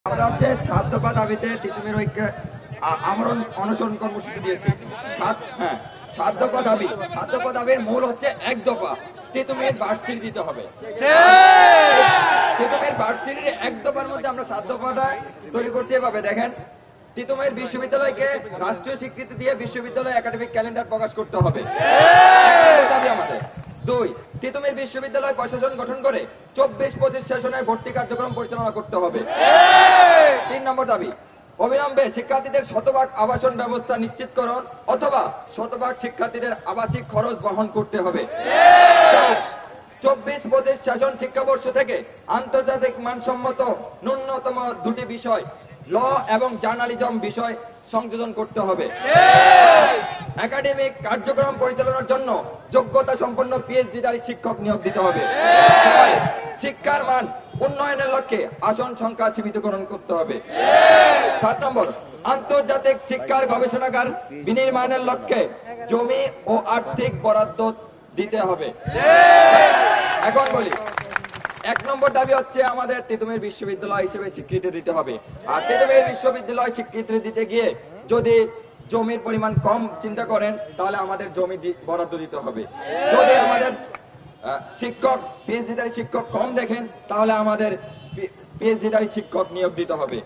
আমরা হচ্ছে ৭ দফা দাবিতে তিতুমির ঐক্যে আমরণ অনশন কর্মসূচি দিয়েছি। ৭ দফা দাবি, ৭ দফা দাবির মূল হচ্ছে ১ দফা তিতুমির ভার্সিটি দিতে হবে। তিতুমির ভার্সিটির ১ দফার মধ্যে আমরা ৭ দফাটা তৈরি করছি। এভাবে দেখেন, তিতুমির বিশ্ববিদ্যালয়কে রাষ্ট্রীয় স্বীকৃতি দিয়ে বিশ্ববিদ্যালয় একাডেমিক ক্যালেন্ডার প্রকাশ করতে হবে, দাবি আমাদের। ২, তিতুমির বিশ্ববিদ্যালয় প্রশাসন গঠন করে ২৪-২৫ সেশনের ভর্তি কার্যক্রম পরিচালনা করতে হবে। ৩ নম্বর দাবি, অবিলম্বে শিক্ষার্থীদের শতভাগ আবাসন ব্যবস্থা নিশ্চিতকরণ অথবা শতভাগ শিক্ষার্থীদের আবাসিক খরচ বহন করতে হবে। ২৪-২৫ সেশন শিক্ষাবর্ষ থেকে আন্তর্জাতিক মানসম্মত ন্যূনতম ২টি বিষয় ল এবং জার্নালিজম বিষয় সংযোজন করতে হবে। একাডেমিক কার্যক্রম পরিচালনার জন্য যোগ্যতা সম্পন্ন পিএইচডিধারী শিক্ষক নিয়োগ দিতে হবে। শিক্ষার মান উন্নয়নের লক্ষ্যে আসন সংখ্যা সীমিতকরণ করতে হবে। ৭ নম্বর, আন্তর্জাতিক শিক্ষার গবেষণাগার বিনির্মাণের লক্ষ্যে জমি ও আর্থিক বরাদ্দ দিতে হবে। এখন বলি, ১ নম্বর দাবি হচ্ছে আমাদের তিতুমির বিশ্ববিদ্যালয় হিসেবে স্বীকৃতি দিতে হবে। আর তিতুমির বিশ্ববিদ্যালয় স্বীকৃতি দিতে গিয়ে যদি জমির পরিমাণ কম চিন্তা করেন, তাহলে আমাদের জমি বরাদ্দ দিতে হবে। যদি আমাদের শিক্ষক পিএইচডিধারী শিক্ষক কম দেখেন, তাহলে আমাদের পিএইচডিধারী শিক্ষক নিয়োগ দিতে হবে।